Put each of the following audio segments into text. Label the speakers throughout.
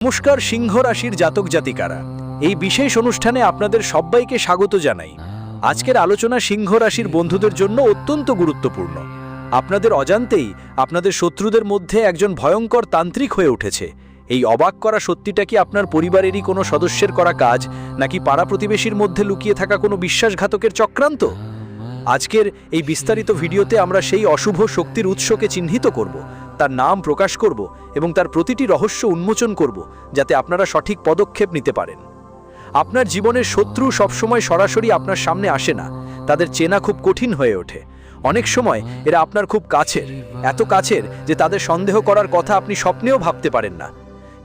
Speaker 1: নমস্কার সিংহ রাশির জাতক জাতিকারা, এই বিশেষ অনুষ্ঠানে আপনাদের সবাইকে স্বাগত জানাই। আজকের আলোচনা সিংহ রাশির বন্ধুদের জন্য অত্যন্ত গুরুত্বপূর্ণ। আপনাদের অজান্তেই আপনাদের শত্রুদের মধ্যে একজন ভয়ঙ্কর তান্ত্রিক হয়ে উঠেছে। এই অবাক করা সত্যিটা কি আপনার পরিবারেরই কোনো সদস্যের করা কাজ, নাকি পাড়া প্রতিবেশীর মধ্যে লুকিয়ে থাকা কোনো বিশ্বাসঘাতকের চক্রান্ত? আজকের এই বিস্তারিত ভিডিওতে আমরা সেই অশুভ শক্তির উৎসকে চিহ্নিত করব, তার নাম প্রকাশ করব এবং তার প্রতিটি রহস্য উন্মোচন করব, যাতে আপনারা সঠিক পদক্ষেপ নিতে পারেন। আপনার জীবনের শত্রু সবসময় সরাসরি আপনার সামনে আসে না, তাদের চেনা খুব কঠিন হয়ে ওঠে। অনেক সময় এরা আপনার খুব কাছের, এত কাছের যে তাদের সন্দেহ করার কথা আপনি স্বপ্নেও ভাবতে পারেন না।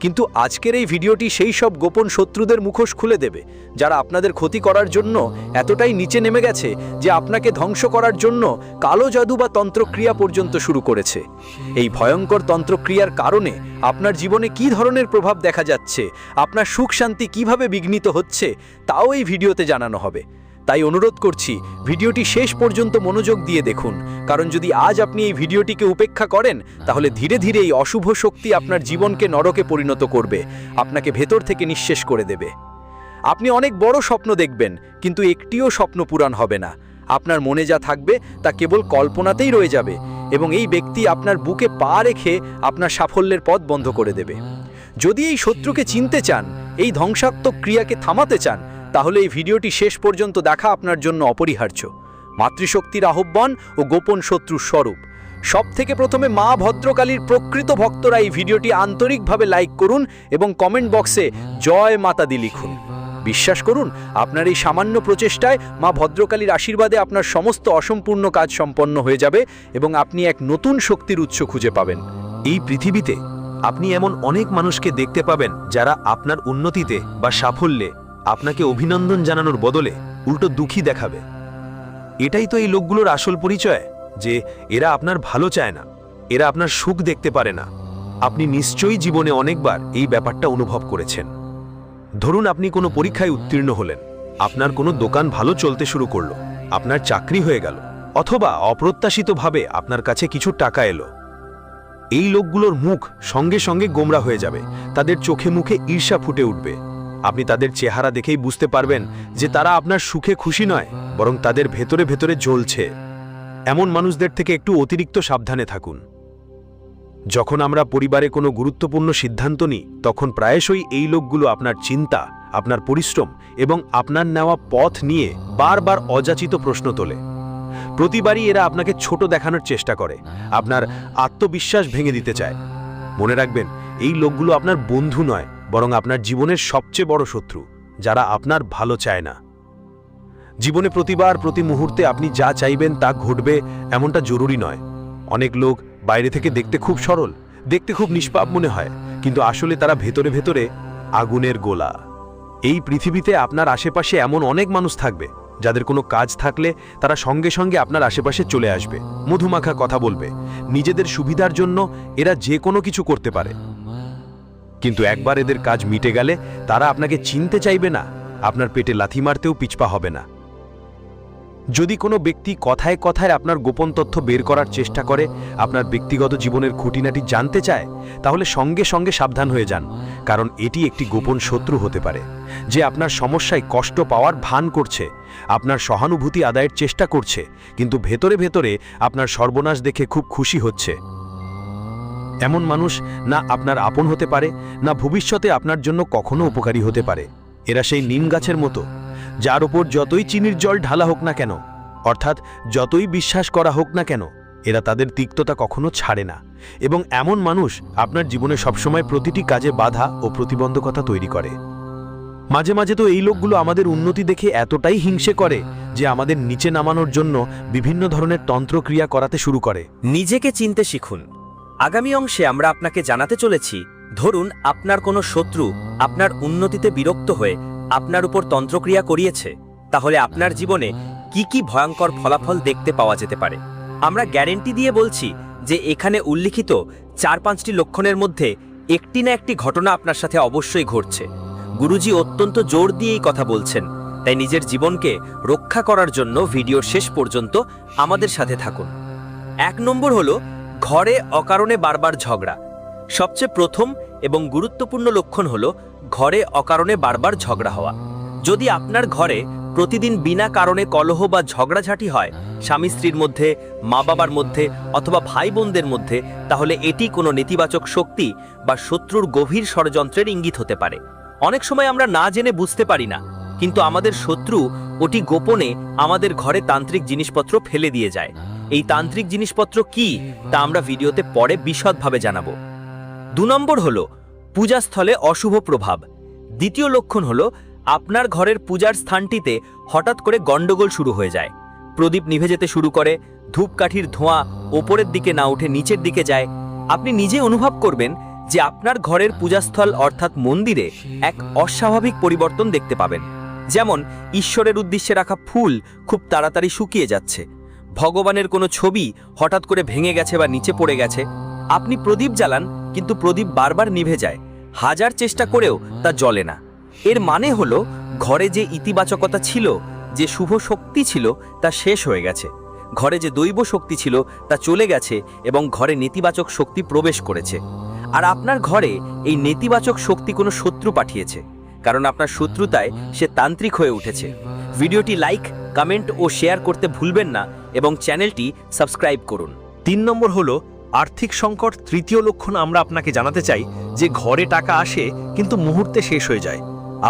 Speaker 1: কিন্তু আজকের এই ভিডিওটি সেই সব গোপন শত্রুদের মুখোশ খুলে দেবে, যারা আপনাদের ক্ষতি করার জন্য এতটাই নিচে নেমে গেছে যে আপনাকে ধ্বংস করার জন্য কালো জাদু বা তন্ত্রক্রিয়া পর্যন্ত শুরু করেছে। এই ভয়ঙ্কর তন্ত্রক্রিয়ার কারণে আপনার জীবনে কী ধরনের প্রভাব দেখা যাচ্ছে, আপনার সুখ শান্তি কিভাবে বিঘ্নিত হচ্ছে, তাও এই ভিডিওতে জানানো হবে। তাই অনুরোধ করছি, ভিডিওটি শেষ পর্যন্ত মনোযোগ দিয়ে দেখুন, কারণ যদি আজ আপনি এই ভিডিওটিকে উপেক্ষা করেন, তাহলে ধীরে ধীরে এই অশুভ শক্তি আপনার জীবনকে নরকে পরিণত করবে, আপনাকে ভেতর থেকে নিঃশেষ করে দেবে। আপনি অনেক বড় স্বপ্ন দেখবেন, কিন্তু একটিও স্বপ্ন পূরণ হবে না। আপনার মনে যা থাকবে তা কেবল কল্পনাতেই রয়ে যাবে, এবং এই ব্যক্তি আপনার বুকে পা রেখে আপনার সাফল্যের পথ বন্ধ করে দেবে। যদি এই শত্রুকে চিনতে চান, এই ধ্বংসাত্মক ক্রিয়াকে থামাতে চান, তাহলে এই ভিডিওটি শেষ পর্যন্ত দেখা আপনার জন্য অপরিহার্য। মাতৃশক্তির আহ্বান ও গোপন শত্রুর স্বরূপ। সবথেকে প্রথমে মা ভদ্রকালীর প্রকৃত ভক্তরা এই ভিডিওটি আন্তরিকভাবে লাইক করুন এবং কমেন্ট বক্সে জয় মাতা দি লিখুন। বিশ্বাস করুন, আপনার এই সামান্য প্রচেষ্টায় মা ভদ্রকালীর আশীর্বাদে আপনার সমস্ত অসম্পূর্ণ কাজ সম্পন্ন হয়ে যাবে এবং আপনি এক নতুন শক্তির উৎস খুঁজে পাবেন।
Speaker 2: এই পৃথিবীতে আপনি এমন অনেক মানুষকে দেখতে পাবেন যারা আপনার উন্নতিতে বা সাফল্যে আপনাকে অভিনন্দন জানানোর বদলে উল্টো দুঃখী দেখাবে। এটাই তো এই লোকগুলোর আসল পরিচয়, যে এরা আপনার ভালো চায় না, এরা আপনার সুখ দেখতে পারে না। আপনি নিশ্চয়ই জীবনে অনেকবার এই ব্যাপারটা অনুভব করেছেন। ধরুন আপনি কোনো পরীক্ষায় উত্তীর্ণ হলেন, আপনার কোনো দোকান ভালো চলতে শুরু করলো, আপনার চাকরি হয়ে গেল, অথবা অপ্রত্যাশিতভাবে আপনার কাছে কিছু টাকা এলো। এই লোকগুলোর মুখ সঙ্গে সঙ্গে গোমরা হয়ে যাবে, তাদের চোখে মুখে ঈর্ষা ফুটে উঠবে। আপনি তাদের চেহারা দেখেই বুঝতে পারবেন যে তারা আপনার সুখে খুশি নয়, বরং তাদের ভেতরে ভেতরে জ্বলছে। এমন মানুষদের থেকে একটু অতিরিক্ত সাবধানে থাকুন। যখন আমরা পরিবারে কোনো গুরুত্বপূর্ণ সিদ্ধান্ত নিই, তখন প্রায়শই এই লোকগুলো আপনার চিন্তা, আপনার পরিশ্রম এবং আপনার নেওয়া পথ নিয়ে বারবার অযাচিত প্রশ্ন তোলে। প্রতিবারই এরা আপনাকে ছোট দেখানোর চেষ্টা করে, আপনার আত্মবিশ্বাস ভেঙে দিতে চায়। মনে রাখবেন, এই লোকগুলো আপনার বন্ধু নয়, বরং আপনার জীবনের সবচেয়ে বড় শত্রু, যারা আপনার ভালো চায় না। জীবনে প্রতিবার প্রতি মুহূর্তে আপনি যা চাইবেন তা ঘটবে এমনটা জরুরি নয়। অনেক লোক বাইরে থেকে দেখতে খুব সরল, দেখতে খুব নিষ্পাপ মনে হয়, কিন্তু আসলে তারা ভেতরে ভেতরে আগুনের গোলা। এই পৃথিবীতে আপনার আশেপাশে এমন অনেক মানুষ থাকবে যাদের কোনো কাজ থাকলে তারা সঙ্গে সঙ্গে আপনার আশেপাশে চলে আসবে, মধুমাখা কথা বলবে। নিজেদের সুবিধার জন্য এরা যে কোনো কিছু করতে পারে, কিন্তু একবার এদের কাজ মিটে গেলে তারা আপনাকে চিনতে চাইবে না, আপনার পেটে লাথি মারতেও পিছপা হবে না। যদি কোনো ব্যক্তি কথায় কথায় আপনার গোপন তথ্য বের করার চেষ্টা করে, আপনার ব্যক্তিগত জীবনের খুঁটিনাটি জানতে চায়, তাহলে সঙ্গে সঙ্গে সাবধান হয়ে যান, কারণ এটি একটি গোপন শত্রু হতে পারে, যে আপনার সমস্যায় কষ্ট পাওয়ার ভান করছে, আপনার সহানুভূতি আদায়ের চেষ্টা করছে, কিন্তু ভেতরে ভেতরে আপনার সর্বনাশ দেখে খুব খুশি হচ্ছে। এমন মানুষ না আপনার আপন হতে পারে, না ভবিষ্যতে আপনার জন্য কখনো উপকারী হতে পারে। এরা সেই নিম গাছের মতো, যার উপর যতই চিনির জল ঢালা হোক না কেন, অর্থাৎ যতই বিশ্বাস করা হোক না কেন, এরা তাদের তিক্ততা কখনো ছাড়ে না। এবং এমন মানুষ আপনার জীবনে সবসময় প্রতিটি কাজে বাধা ও প্রতিবন্ধকতা তৈরি করে। মাঝে মাঝে তো এই লোকগুলো আমাদের উন্নতি দেখে এতটাই হিংসে করে যে আমাদের নিচে নামানোর জন্য বিভিন্ন ধরনের তন্ত্রক্রিয়া করাতে শুরু করে।
Speaker 3: নিজেকে চিনতে শিখুন। আগামী অংশে আমরা আপনাকে জানাতে চলেছি, ধরুন আপনার কোনো শত্রু আপনার উন্নতিতে বিরক্ত হয়ে আপনার উপর তন্ত্রক্রিয়া করিয়েছে, তাহলে আপনার জীবনে কি কি ভয়ঙ্কর ফলাফল দেখতে পাওয়া যেতে পারে। আমরা গ্যারেন্টি দিয়ে বলছি যে এখানে উল্লিখিত ৪-৫টি লক্ষণের মধ্যে একটি না একটি ঘটনা আপনার সাথে অবশ্যই ঘটছে। গুরুজি অত্যন্ত জোর দিয়ে এই কথা বলছেন, তাই নিজের জীবনকে রক্ষা করার জন্য ভিডিওর শেষ পর্যন্ত আমাদের সাথে থাকুন। ১ নম্বর হলো ঘরে অকারণে বারবার ঝগড়া। সবচেয়ে প্রথম এবং গুরুত্বপূর্ণ লক্ষণ হলো ঘরে অকারণে বারবার ঝগড়া হওয়া। যদি আপনার ঘরে প্রতিদিন বিনা কারণে কলহ বা ঝগড়াঝাটি হয়, স্বামী স্ত্রীর মধ্যে, মা বাবার মধ্যে অথবা ভাই বোনদের মধ্যে, তাহলে এটি কোনো নেতিবাচক শক্তি বা শত্রুর গভীর ষড়যন্ত্রের ইঙ্গিত হতে পারে। অনেক সময় আমরা না জেনে বুঝতে পারি না, কিন্তু আমাদের শত্রু ওটি গোপনে আমাদের ঘরে তান্ত্রিক জিনিসপত্র ফেলে দিয়ে যায়। এই তান্ত্রিক জিনিসপত্র কি তা আমরা ভিডিওতে পরে বিশদভাবে জানাবো। 2 নম্বর হলো পূজাস্থলে অশুভ প্রভাব। দ্বিতীয় লক্ষণ হলো আপনার ঘরের পূজার স্থানটিতে হঠাৎ করে গন্ডগোল শুরু হয়ে যায়। প্রদীপ নিভে যেতে শুরু করে, ধূপকাঠির ধোঁয়া ওপরের দিকে না উঠে নিচের দিকে যায়। আপনি নিজে অনুভব করবেন যে আপনার ঘরের পূজাস্থল অর্থাৎ মন্দিরে এক অস্বাভাবিক পরিবর্তন দেখতে পাবেন। যেমন ঈশ্বরের উদ্দেশ্যে রাখা ফুল খুব তাড়াতাড়ি শুকিয়ে যাচ্ছে, ভগবানের কোনো ছবি হঠাৎ করে ভেঙে গেছে বা নিচে পড়ে গেছে। আপনি প্রদীপ জ্বালান কিন্তু প্রদীপ বারবার নিভে যায়, হাজার চেষ্টা করেও তা জ্বলে না। এর মানে হলো ঘরে যে ইতিবাচকতা ছিল, যে শুভ শক্তি ছিল তা শেষ হয়ে গেছে। ঘরে যে দৈব শক্তি ছিল তা চলে গেছে এবং ঘরে নেতিবাচক শক্তি প্রবেশ করেছে। আর আপনার ঘরে এই নেতিবাচক শক্তি কোনো শত্রু পাঠিয়েছে, কারণ আপনার শত্রুতায় সে তান্ত্রিক হয়ে উঠেছে। ভিডিওটি লাইক, কমেন্ট ও শেয়ার করতে ভুলবেন না এবং চ্যানেলটি সাবস্ক্রাইব করুন।
Speaker 1: 3 নম্বর হলো আর্থিক সংকট। তৃতীয় লক্ষণ আমরা আপনাকে জানাতে চাই যে ঘরে টাকা আসে কিন্তু মুহূর্তে শেষ হয়ে যায়।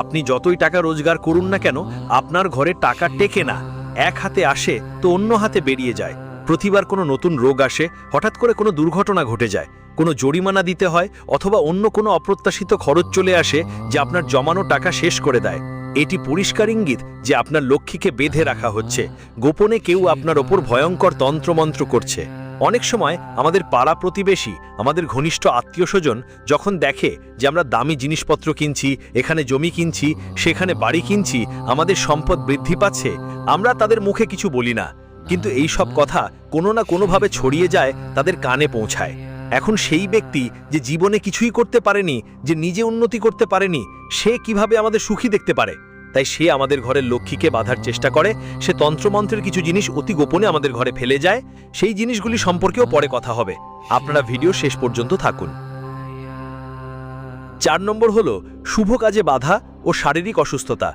Speaker 1: আপনি যতই টাকা রোজগার করুন না কেন, আপনার ঘরে টাকা টেকে না। এক হাতে আসে তো অন্য হাতে বেরিয়ে যায়। প্রতিবার কোনো নতুন রোগ আসে, হঠাৎ করে কোনো দুর্ঘটনা ঘটে যায়, কোনো জরিমানা দিতে হয় অথবা অন্য কোনো অপ্রত্যাশিত খরচ চলে আসে যে আপনার জমানো টাকা শেষ করে দেয়। এটি পরিষ্কার ইঙ্গিত যে আপনার লক্ষ্মীকে বেঁধে রাখা হচ্ছে। গোপনে কেউ আপনার ওপর ভয়ঙ্কর তন্ত্রমন্ত্র করছে। অনেক সময় আমাদের পাড়া প্রতিবেশী, আমাদের ঘনিষ্ঠ আত্মীয় স্বজন যখন দেখে যে আমরা দামি জিনিসপত্র কিনছি, এখানে জমি কিনছি, সেখানে বাড়ি কিনছি, আমাদের সম্পদ বৃদ্ধি পাচ্ছে, আমরা তাদের মুখে কিছু বলি না, কিন্তু এই সব কথা কোনো না কোনোভাবে ছড়িয়ে যায়, তাদের কানে পৌঁছায়। এখন সেই ব্যক্তি যে জীবনে কিছুই করতে পারেনি, যে নিজে উন্নতি করতে পারেনি, সে কিভাবে আমাদের সুখী দেখতে পারে? তাই সে আমাদের ঘরের লক্ষ্মীকে বাঁধার চেষ্টা করে। সে তন্ত্রমন্ত্রের কিছু জিনিস অতি গোপনে আমাদের ঘরে ফেলে যায়। সেই জিনিসগুলি সম্পর্কেও পরে কথা হবে, আপনারা ভিডিও শেষ পর্যন্ত থাকুন। 4 নম্বর হলো শুভ কাজে বাধা ও শারীরিক অসুস্থতা।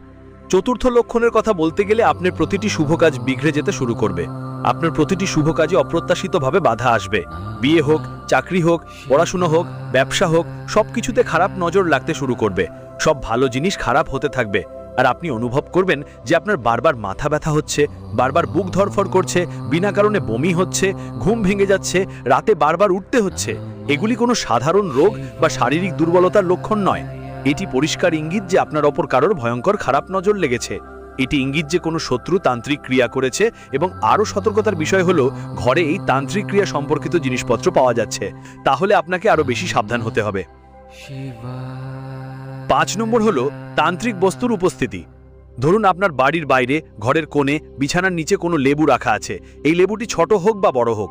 Speaker 1: চতুর্থ লক্ষণের কথা বলতে গেলে আপনার প্রতিটি শুভ কাজ বিগড়ে যেতে শুরু করবে। আপনার প্রতিটি শুভ কাজে অপ্রত্যাশিতভাবে বাধা আসবে। বিয়ে হোক, চাকরি হোক, পড়াশুনো হোক, ব্যবসা হোক, সবকিছুতে খারাপ নজর লাগতে শুরু করবে। সব ভালো জিনিস খারাপ হতে থাকবে আর আপনি অনুভব করবেন যে আপনার বারবার মাথা ব্যথা হচ্ছে, বারবার বুক ধড়ফড় করছে, বিনা কারণে বমি হচ্ছে, ঘুম ভেঙে যাচ্ছে, রাতে বারবার উঠতে হচ্ছে। এগুলি কোনো সাধারণ রোগ বা শারীরিক দুর্বলতার লক্ষণ নয়। এটি পরিষ্কার ইঙ্গিত যে আপনার ওপর কারোর ভয়ঙ্কর খারাপ নজর লেগেছে। এটি ইঙ্গিত যে কোনো শত্রু তান্ত্রিক ক্রিয়া করেছে। এবং আরও সতর্কতার বিষয় হলো ঘরে এই তান্ত্রিক ক্রিয়া সম্পর্কিত জিনিসপত্র পাওয়া যাচ্ছে, তাহলে আপনাকে আরও বেশি সাবধান হতে হবে। 5 নম্বর হলো তান্ত্রিক বস্তুর উপস্থিতি। ধরুন আপনার বাড়ির বাইরে, ঘরের কোণে, বিছানার নিচে কোনো লেবু রাখা আছে। এই লেবুটি ছোট হোক বা বড় হোক,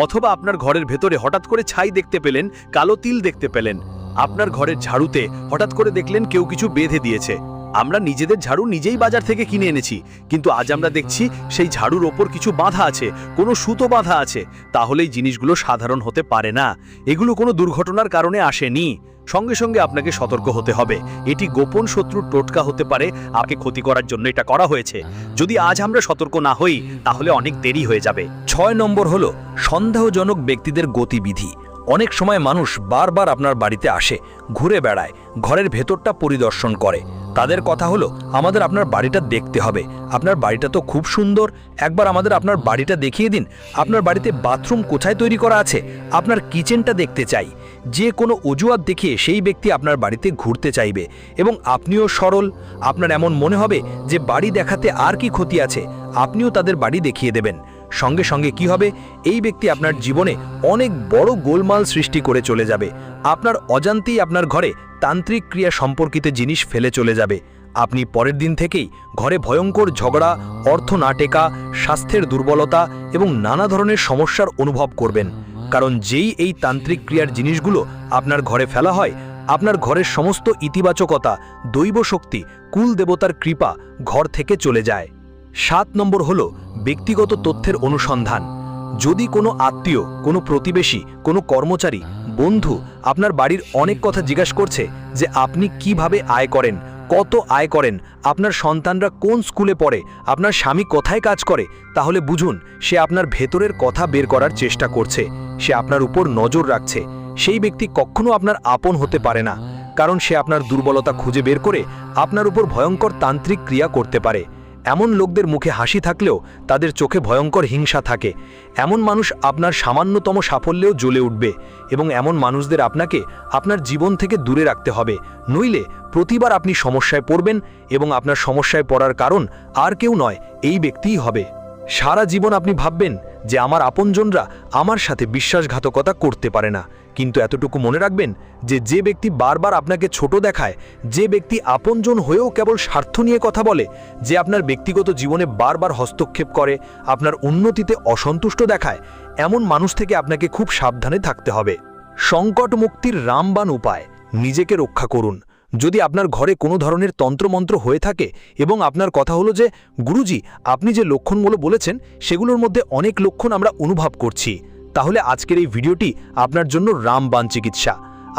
Speaker 1: অথবা আপনার ঘরের ভেতরে হঠাৎ করে ছাই দেখতে পেলেন, কালো তিল দেখতে পেলেন। আপনার ঘরের ঝাড়ুতে হঠাৎ করে দেখলেন কেউ কিছু বেঁধে দিয়েছে। আমরা নিজেদের ঝাড়ু নিজেই বাজার থেকে কিনে এনেছি, কিন্তু আজ আমরা দেখছি সেই ঝাড়ুর ওপর কিছু বাঁধা আছে, কোনো সুতো বাঁধা আছে। তাহলে এই জিনিসগুলো সাধারণ হতে পারে না, এগুলো কোনো দুর্ঘটনার কারণে আসেনি। সঙ্গে সঙ্গে আপনাকে সতর্ক হতে হবে। এটি গোপন শত্রুর টোটকা হতে পারে, আপনাকে ক্ষতি করার জন্য এটা করা হয়েছে। যদি আজ আমরা সতর্ক না হই তাহলে অনেক দেরি হয়ে যাবে।
Speaker 4: 6 নম্বর হলো সন্দেহজনক ব্যক্তিদের গতিবিধি। অনেক সময় মানুষ বারবার আপনার বাড়িতে আসে, ঘুরে বেড়ায়, ঘরের ভেতরটা পরিদর্শন করে। তাদের কথা হলো আমাদের আপনার বাড়িটা দেখতে হবে, আপনার বাড়িটা তো খুব সুন্দর, একবার আমাদের আপনার বাড়িটা দেখিয়ে দিন। আপনার বাড়িতে বাথরুম কোথায় তৈরি করা আছে, আপনার কিচেনটা দেখতে চাই। যে কোনো অজুহাত দেখিয়ে সেই ব্যক্তি আপনার বাড়িতে ঘুরতে চাইবে এবং আপনিও সরল। আপনার এমন মনে হবে যে বাড়ি দেখাতে আর কি ক্ষতি আছে, আপনিও তাদের বাড়ি দেখিয়ে দেবেন। সঙ্গে সঙ্গে কি হবে, এই ব্যক্তি আপনার জীবনে অনেক বড় গোলমাল সৃষ্টি করে চলে যাবে। আপনার অজান্তেই আপনার ঘরে তান্ত্রিক ক্রিয়া সম্পর্কিত জিনিস ফেলে চলে যাবে। আপনি পরের দিন থেকেই ঘরে ভয়ঙ্কর ঝগড়া, অর্থ না টেকা, স্বাস্থ্যের দুর্বলতা এবং নানা ধরনের সমস্যার অনুভব করবেন। কারণ যেই এই তান্ত্রিক ক্রিয়ার জিনিসগুলো আপনার ঘরে ফেলা হয়, আপনার ঘরের সমস্ত ইতিবাচকতা, দৈব শক্তি, কুল দেবতার কৃপা ঘর থেকে চলে যায়। 7 নম্বর হলো ব্যক্তিগত তথ্যের অনুসন্ধান। যদি কোনো আত্মীয়, কোনো প্রতিবেশী, কোনো কর্মচারী বন্ধু আপনার বাড়ির অনেক কথা জিজ্ঞাসা করছে যে আপনি কিভাবে আয় করেন, কত আয় করেন, আপনার সন্তানরা কোন স্কুলে পড়ে, আপনার স্বামী কোথায় কাজ করে, তাহলে বুঝুন সে আপনার ভেতরের কথা বের করার চেষ্টা করছে। সে আপনার উপর নজর রাখছে। সেই ব্যক্তি কখনো আপনার আপন হতে পারে না, কারণ সে আপনার দুর্বলতা খুঁজে বের করে আপনার উপর ভয়ঙ্কর তান্ত্রিক ক্রিয়া করতে পারে। এমন লোকদের মুখে হাসি থাকলেও তাদের চোখে ভয়ঙ্কর হিংসা থাকে। এমন মানুষ আপনার সামান্যতম সাফল্যেও জ্বলে উঠবে, এবং এমন মানুষদের আপনাকে আপনার জীবন থেকে দূরে রাখতে হবে। নইলে প্রতিবার আপনি সমস্যায় পড়বেন, এবং আপনার সমস্যায় পড়ার কারণ আর কেউ নয়, এই ব্যক্তিই হবে। সারা জীবন আপনি ভাববেন যে আমার আপনজনরা আমার সাথে বিশ্বাসঘাতকতা করতে পারে না, কিন্তু এতটুকু মনে রাখবেন যে ব্যক্তি বারবার আপনাকে ছোট দেখায়, যে ব্যক্তি আপনজন হয়েও কেবল স্বার্থ নিয়ে কথা বলে, যে আপনার ব্যক্তিগত জীবনে বারবার হস্তক্ষেপ করে, আপনার উন্নতিতে অসন্তুষ্ট দেখায়, এমন মানুষ থেকে আপনাকে খুব সাবধানে থাকতে হবে। সংকট মুক্তির রামবাণ উপায়: নিজেকে রক্ষা করুন। যদি আপনার ঘরে কোনো ধরনের তন্ত্রমন্ত্র হয়ে থাকে এবং আপনার কথা হলো যে গুরুজি আপনি যে লক্ষণগুলো বলেছেন সেগুলোর মধ্যে অনেক লক্ষণ আমরা অনুভব করছি, তাহলে আজকের এই ভিডিওটি আপনার জন্য রামবাণ চিকিৎসা।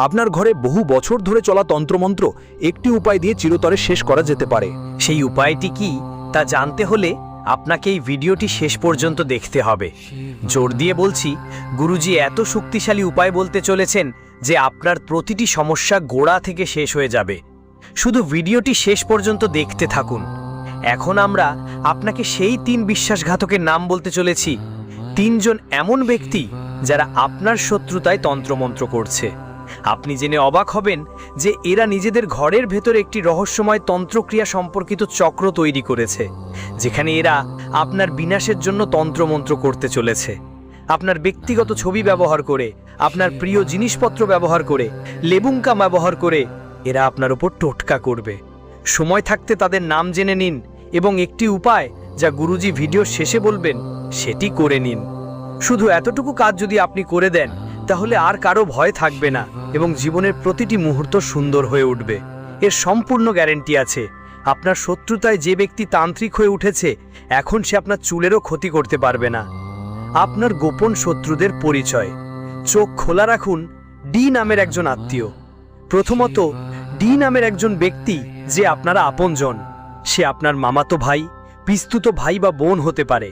Speaker 4: আপনার ঘরে বহু বছর ধরে চলা তন্ত্রমন্ত্র একটি উপায় দিয়ে চিরতরে শেষ করা যেতে পারে।
Speaker 3: সেই উপায়টি কি তা জানতে হলে আপনাকে এই ভিডিওটি শেষ পর্যন্ত দেখতে হবে। জোর দিয়ে বলছি, গুরুজি এত শক্তিশালী উপায় বলতে চলেছেন যে আপনার প্রতিটি সমস্যা গোড়া থেকে শেষ হয়ে যাবে। শুধু ভিডিওটি শেষ পর্যন্ত দেখতে থাকুন। এখন আমরা আপনাকে সেই 3 বিশ্বাসঘাতকের নাম বলতে চলেছি। 3 জন এমন ব্যক্তি যারা আপনার শত্রুতায় তন্ত্রমন্ত্র করছে। আপনি জেনে অবাক হবেন যে এরা নিজেদের ঘরের ভেতর একটি রহস্যময় তন্ত্রক্রিয়া সম্পর্কিত চক্র তৈরি করেছে, যেখানে এরা আপনার বিনাশের জন্য তন্ত্রমন্ত্র করতে চলেছে। আপনার ব্যক্তিগত ছবি ব্যবহার করে, আপনার প্রিয় জিনিসপত্র ব্যবহার করে, লেবুঙ্কা ব্যবহার করে এরা আপনার উপর টোটকা করবে। সময় থাকতে তাদের নাম জেনে নিন এবং একটি উপায় যা গুরুজি ভিডিও শেষে বলবেন সেটি করে নিন। শুধু এতটুকু কাজ যদি আপনি করে দেন তাহলে আর কারো ভয় থাকবে না এবং জীবনের প্রতিটি মুহূর্ত সুন্দর হয়ে উঠবে। এর সম্পূর্ণ গ্যারান্টি আছে। আপনার শত্রুতায় যে ব্যক্তি তান্ত্রিক হয়ে উঠেছে, এখন সে আপনার চুলেরও ক্ষতি করতে পারবে না। আপনার গোপন শত্রুদের পরিচয়: চোখ খোলা রাখুন ডি নামের একজন আত্মীয়। প্রথমত, ডি নামের একজন ব্যক্তি যে আপনারা আপনজন। সে আপনার মামাতো ভাই, পিস্তুত ভাই বা বোন হতে পারে।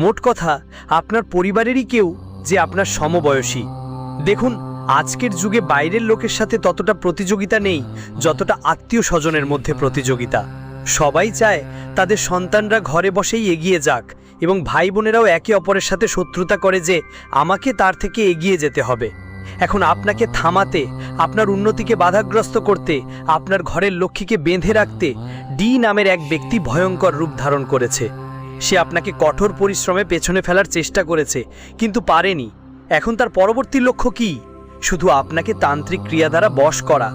Speaker 3: মোট কথা, আপনার পরিবারেরই কেউ যে আপনার সমবয়সী। দেখুন, আজকের যুগে বাইরের লোকের সাথে ততটা প্রতিযোগিতা নেই যতটা আত্মীয় স্বজনের মধ্যে প্রতিযোগিতা। সবাই চায় তাদের সন্তানরা ঘরে বসেই এগিয়ে যাক, এবং ভাই বোনেরাও একে অপরের সাথে শত্রুতা করে যে আমাকে তার থেকে এগিয়ে যেতে হবে। এখন আপনাকে থামাতে, আপনার উন্নতিকে বাধাগ্রস্ত করতে, আপনার ঘরের লক্ষ্মীকে বেঁধে রাখতে ডি নামের এক ব্যক্তি ভয়ঙ্কর রূপ ধারণ করেছে। সে আপনাকে কঠোর পরিশ্রমে পেছনে ফেলার চেষ্টা করেছে, কিন্তু পারেনি। এখন তার পরবর্তী লক্ষ্য কি? শুধু আপনাকে তান্ত্রিক ক্রিয়া দ্বারা বশ করা।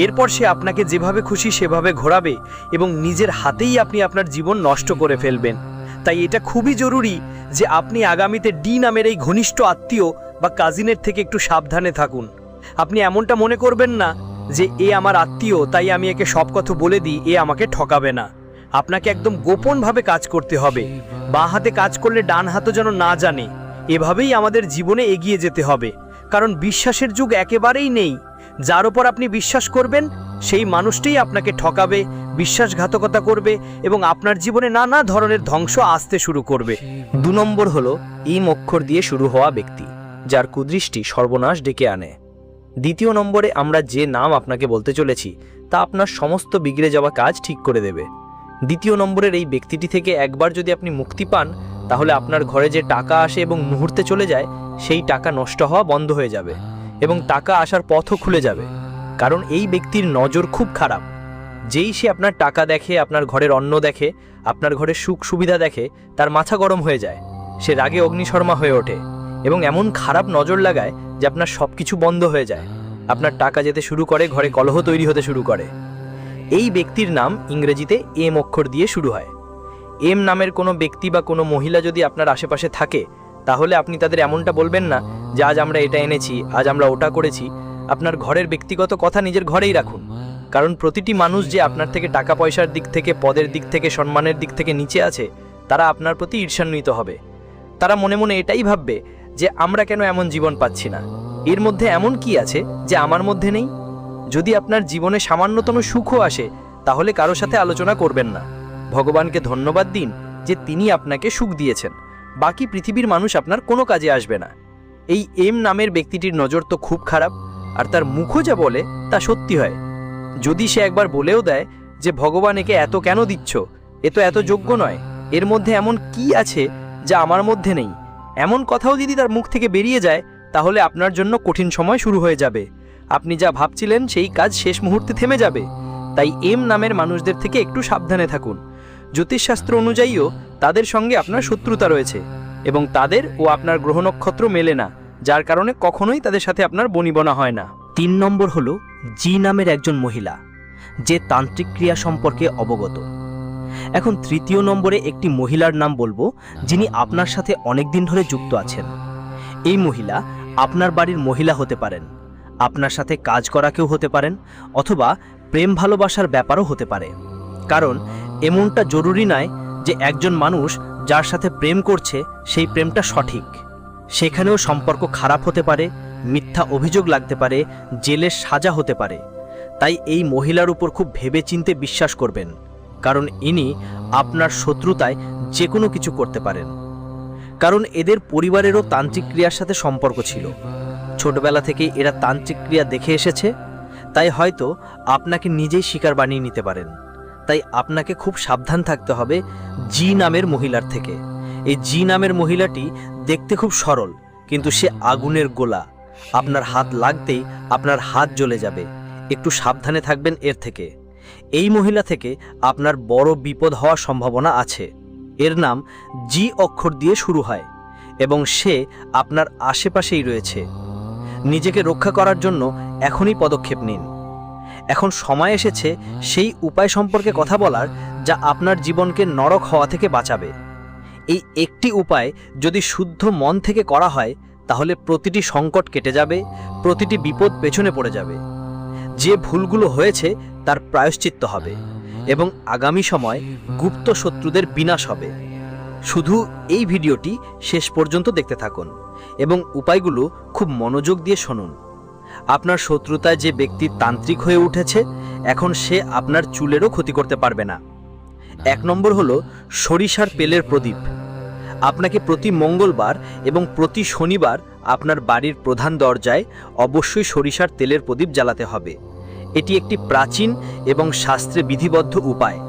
Speaker 3: এরপর সে আপনাকে যেভাবে খুশি সেভাবে ঘোরাবে এবং নিজের হাতেই আপনি আপনার জীবন নষ্ট করে ফেলবেন। তাই এটা খুবই জরুরি যে আপনি আগামীতে ডি নামের এই ঘনিষ্ঠ আত্মীয় বা কাজিনের থেকে একটু সাবধানে থাকুন। আপনি এমনটা মনে করবেন না যে এ আমার আত্মীয় তাই আমি একে সব কথা বলে দিই, এ আমাকে ঠকাবে না। আপনাকে একদম গোপনভাবে কাজ করতে হবে। বাঁ হাতে কাজ করলে ডান হাতও যেন না জানে। এভাবেই আমাদের জীবনে এগিয়ে যেতে হবে, কারণ বিশ্বাসের যুগ একেবারেই নেই। যার উপর আপনি বিশ্বাস করবেন সেই মানুষটাই আপনাকে ঠকাবে, বিশ্বাসঘাতকতা করবে এবং আপনার জীবনে নানা ধরনের ধ্বংস আসতে শুরু করবে। 2 নম্বর হলো ইম অক্ষর দিয়ে শুরু হওয়া ব্যক্তি, যার কুদৃষ্টি সর্বনাশ ডেকে আনে। দ্বিতীয় নম্বরে আমরা যে নাম আপনাকে বলতে চলেছি তা আপনার সমস্ত বিগড়ে যাওয়া কাজ ঠিক করে দেবে। দ্বিতীয় নম্বরের এই ব্যক্তিটি থেকে একবার যদি আপনি মুক্তি পান, তাহলে আপনার ঘরে যে টাকা আসে এবং মুহূর্তে চলে যায়, সেই টাকা নষ্ট হওয়া বন্ধ হয়ে যাবে এবং টাকা আসার পথও খুলে যাবে। কারণ এই ব্যক্তির নজর খুব খারাপ। যেই সে আপনার টাকা দেখে, আপনার ঘরের অন্ন দেখে, আপনার ঘরের সুখ সুবিধা দেখে, তার মাথা গরম হয়ে যায়। সে রাগে অগ্নিশর্মা হয়ে ওঠে এবং এমন খারাপ নজর লাগায় যে আপনার সব কিছু বন্ধ হয়ে যায়। আপনার টাকা যেতে শুরু করে, ঘরে কলহ তৈরি হতে শুরু করে। এই ব্যক্তির নাম ইংরেজিতে এম অক্ষর দিয়ে শুরু হয়। এম নামের কোনো ব্যক্তি বা কোনো মহিলা যদি আপনার আশেপাশে থাকে, তাহলে আপনি তাদের এমনটা বলবেন না যে আজ আমরা এটা এনেছি, আজ আমরা ওটা করেছি। আপনার ঘরের ব্যক্তিগত কথা নিজের ঘরেই রাখুন, কারণ প্রতিটি মানুষ যে আপনার থেকে টাকা পয়সার দিক থেকে, পদের দিক থেকে, সম্মানের দিক থেকে নিচে আছে, তারা আপনার প্রতি ঈর্ষান্বিত হবে। তারা মনে মনে এটাই ভাববে
Speaker 1: যে আমরা কেন এমন জীবন পাচ্ছি না, এর মধ্যে এমন কি আছে যে আমার মধ্যে নেই। যদি আপনার জীবনে সামান্যতম সুখও আসে, তাহলে কারো সাথে আলোচনা করবেন না। ভগবানকে ধন্যবাদ দিন যে তিনি আপনাকে সুখ দিয়েছেন। বাকি পৃথিবীর মানুষ আপনার কোনো কাজে আসবে না। এই এম নামের ব্যক্তিটির নজর তো খুব খারাপ, আর তার মুখও যা বলে তা সত্যি হয়। যদি সে একবার বলেও দেয় যে ভগবান একে এত কেন দিচ্ছ, এ তো এত যোগ্য নয়, এর মধ্যে এমন কি আছে যা আমার মধ্যে নেই, এমন কথাও যদি তার মুখ থেকে বেরিয়ে যায়, তাহলে আপনার জন্য কঠিন সময় শুরু হয়ে যাবে। আপনি যা ভাবছিলেন সেই কাজ শেষ মুহূর্তে থেমে যাবে। তাই এম নামের মানুষদের থেকে একটু সাবধানে থাকুন। জ্যোতিষশাস্ত্র অনুযায়ীও তাদের সঙ্গে আপনার শত্রুতা রয়েছে এবং তাদের ও আপনার গ্রহ নক্ষত্র মেলে না, যার কারণে কখনোই তাদের সাথে আপনার বনিবনা হয় না।
Speaker 3: 3 নম্বর হলো জি নামের একজন মহিলা, যে তান্ত্রিক ক্রিয়া সম্পর্কে অবগত। এখন 3য় নম্বরে একটি মহিলার নাম বলবো, যিনি আপনার সাথে অনেক দিন ধরে যুক্ত আছেন। এই মহিলা আপনার বাড়ির মহিলা হতে পারেন, আপনার সাথে কাজ করা কেউ হতে পারেন, অথবা প্রেম ভালোবাসার ব্যাপারও হতে পারে। কারণ এমনটা জরুরি নয় যে একজন মানুষ যার সাথে প্রেম করছে সেই প্রেমটা সঠিক। সেখানেও সম্পর্ক খারাপ হতে পারে, মিথ্যা অভিযোগ লাগতে পারে, জেলের সাজা হতে পারে। তাই এই মহিলার উপর খুব ভেবেচিন্তে বিশ্বাস করবেন, কারণ ইনি আপনার শত্রুতায় যে কোনো কিছু করতে পারেন। কারণ এদের পরিবারেরও তান্ত্রিক ক্রিয়ার সাথে সম্পর্ক ছিল। ছোটবেলা থেকেই এরা তান্ত্রিক ক্রিয়া দেখে এসেছে, তাই হয়তো আপনাকে নিজেই শিকার বানিয়ে নিতে পারেন। তাই আপনাকে খুব সাবধান থাকতে হবে জি নামের মহিলার থেকে। এই জি নামের মহিলাটি দেখতে খুব সরল, কিন্তু সে আগুনের গোলা। আপনার হাত লাগতেই আপনার হাত জ্বলে যাবে। একটু সাবধানে থাকবেন এর থেকে। এই মহিলা থেকে আপনার বড় বিপদ হওয়ার সম্ভাবনা আছে। এর নাম জি অক্ষর দিয়ে শুরু হয় এবং সে আপনার আশেপাশেই রয়েছে। নিজেকে রক্ষা করার জন্য এখনই পদক্ষেপ নিন। এখন সময় এসেছে সেই উপায় সম্পর্কে কথা বলার, যা আপনার জীবনকে নরক হওয়া থেকে বাঁচাবে। এই একটি উপায় যদি শুদ্ধ মন থেকে করা হয়, তাহলে প্রতিটি সংকট কেটে যাবে, প্রতিটি বিপদ পেছনে পড়ে যাবে। যে ভুলগুলো হয়েছে তার প্রায়শ্চিত্ত হবে এবং আগামী সময় গুপ্ত শত্রুদের বিনাশ হবে। শুধু এই ভিডিওটি শেষ পর্যন্ত দেখতে থাকুন এবং উপায়গুলো খুব মনোযোগ দিয়ে শুনুন। আপনার শত্রুতায় যে ব্যক্তি তান্ত্রিক হয়ে উঠেছে, এখন সে আপনার চুলেরও ক্ষতি করতে পারবে না। 1 নম্বর হলো সরিষার তেলের প্রদীপ। আপনাকে প্রতি মঙ্গলবার এবং প্রতি শনিবার আপনার বাড়ির প্রধান দরজায় অবশ্যই সরিষার তেলের প্রদীপ জ্বালাতে হবে। এটি একটি প্রাচীন এবং শাস্ত্রে বিধিবদ্ধ উপায়।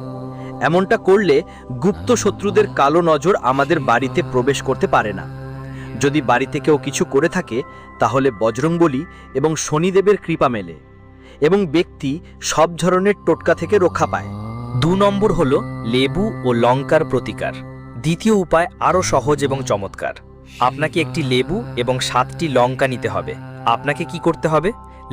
Speaker 3: এমনটা করলে গুপ্ত শত্রুদের কালো নজর আমাদের বাড়িতে প্রবেশ করতে পারে না। যদি বাড়িতে কেউ কিছু করে থাকে, তাহলে বজরংবলী এবং শনিদেবের কৃপা মেলে এবং ব্যক্তি সব ধরনের টোটকা থেকে রক্ষা পায়। 2 নম্বর হলো লেবু ও লঙ্কার প্রতিকার। দ্বিতীয় উপায় আরও সহজ এবং চমৎকার। আপনাকে একটি লেবু এবং 7টি লঙ্কা নিতে হবে। আপনাকে কি করতে হবে?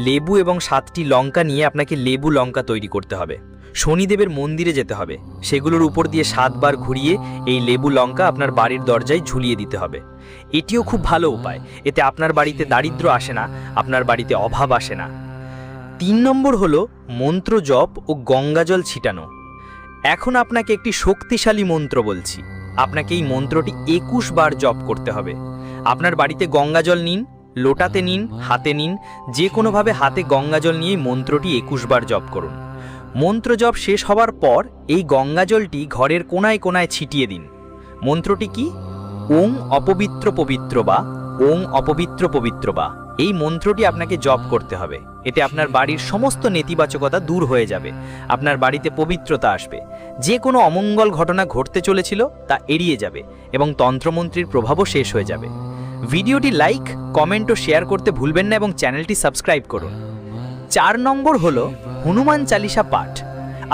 Speaker 3: লেবু এবং 7টি লঙ্কা নিয়ে আপনাকে লেবু লঙ্কা তৈরি করতে হবে। শনিদেবের মন্দিরে যেতে হবে, সেগুলোর উপর দিয়ে 7 বার ঘুরিয়ে এই লেবু লঙ্কা আপনার বাড়ির দরজায় ঝুলিয়ে দিতে হবে। এটিও খুব ভালো উপায়। এতে আপনার বাড়িতে দারিদ্র্য আসে না, আপনার বাড়িতে অভাব আসে না। 3 নম্বর হলো মন্ত্র জপ ও গঙ্গাজল ছিটানো। এখন আপনাকে একটি শক্তিশালী মন্ত্র বলছি। আপনাকে এই মন্ত্রটি 21 বার জপ করতে হবে। আপনার বাড়িতে গঙ্গাজল নিন, লোটাতে নিন, হাতে নিন, যে কোনোভাবে হাতে গঙ্গাজল নিয়ে মন্ত্রটি 21 বার জপ করুন। মন্ত্র জপ শেষ হওয়ার পর এই গঙ্গাজলটি ঘরের কোনায় কোনায় ছিটিয়ে দিন। মন্ত্রটি কি? ওং অপবিত্র পবিত্র বা, ওং অপবিত্র পবিত্র বা। এই মন্ত্রটি আপনাকে জপ করতে হবে। এতে আপনার বাড়ির সমস্ত নেতিবাচকতা দূর হয়ে যাবে, আপনার বাড়িতে পবিত্রতা আসবে, যে কোনো অমঙ্গল ঘটনা ঘটতে চলেছিল তা এড়িয়ে যাবে এবং তন্ত্রমন্ত্রীর প্রভাবও শেষ হয়ে যাবে। ভিডিওটি লাইক, কমেন্ট ও শেয়ার করতে ভুলবেন না এবং চ্যানেলটি সাবস্ক্রাইব করুন। 4 নম্বর হলো হনুমান চালিসা পাঠ।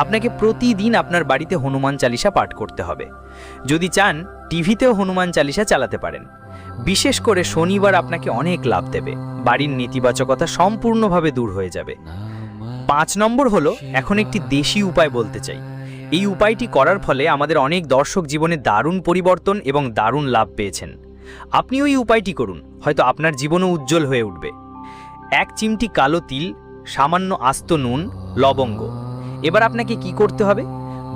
Speaker 3: আপনাকে প্রতিদিন আপনার বাড়িতে হনুমান চালিসা পাঠ করতে হবে। যদি চান টিভিতেও হনুমান চালিসা চালাতে পারেন। বিশেষ করে শনিবার আপনাকে অনেক লাভ দেবে, বাড়ির নেতিবাচকতা সম্পূর্ণভাবে দূর হয়ে যাবে। 5 নম্বর হলো এখন একটি দেশি উপায় বলতে চাই। এই উপায়টি করার ফলে আমাদের অনেক দর্শক জীবনে দারুণ পরিবর্তন এবং দারুণ লাভ পেয়েছেন। আপনিও এই উপায়টি করুন, হয়তো আপনার জীবনও উজ্জ্বল হয়ে উঠবে। 1 চিমটি কালো তিল, সামান্য আস্ত নুন, লবঙ্গ। এবার আপনাকে কি করতে হবে?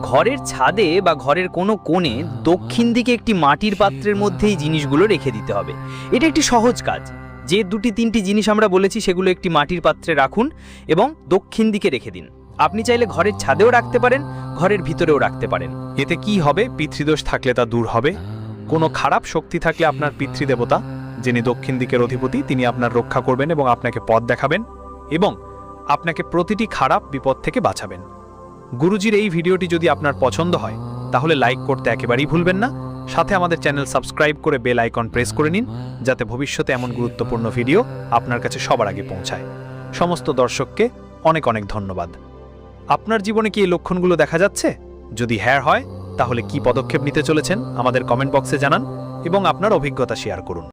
Speaker 5: ঘরের ছাদে বা ঘরের কোনো কোণে দক্ষিণ দিকে একটি মাটির পাত্রের মধ্যে এই জিনিসগুলো রেখে দিতে হবে। এটা একটি সহজ কাজ। যে 2-3টি জিনিস আমরা বলেছি সেগুলো একটি মাটির পাত্রে রাখুন এবং দক্ষিণ দিকে রেখে দিন। আপনি চাইলে ঘরের ছাদেও রাখতে পারেন, ঘরের ভিতরেও রাখতে পারেন।
Speaker 1: এতে কি হবে? পিতৃদোষ থাকলে তা দূর হবে। কোনো খারাপ শক্তি থাকলে আপনার পিতৃদেবতা, যিনি দক্ষিণ দিকের অধিপতি, তিনি আপনার রক্ষা করবেন এবং আপনাকে পথ দেখাবেন এবং আপনাকে প্রতিটি খারাপ বিপদ থেকে বাঁচাবেন। গুরুজির এই ভিডিওটি যদি আপনার পছন্দ হয় তাহলে লাইক করতে একেবারেই ভুলবেন না। সাথে আমাদের চ্যানেল সাবস্ক্রাইব করে বেল আইকন প্রেস করে নিন, যাতে ভবিষ্যতে এমন গুরুত্বপূর্ণ ভিডিও আপনার কাছে সবার আগে পৌঁছায়। সমস্ত দর্শককে অনেক অনেক ধন্যবাদ। আপনার জীবনে কি এই লক্ষণগুলো দেখা যাচ্ছে? যদি হ্যাঁ হয় তাহলে কি পদক্ষেপ নিতে চলেছেন আমাদের কমেন্ট বক্সে জানান এবং আপনার অভিজ্ঞতা শেয়ার করুন।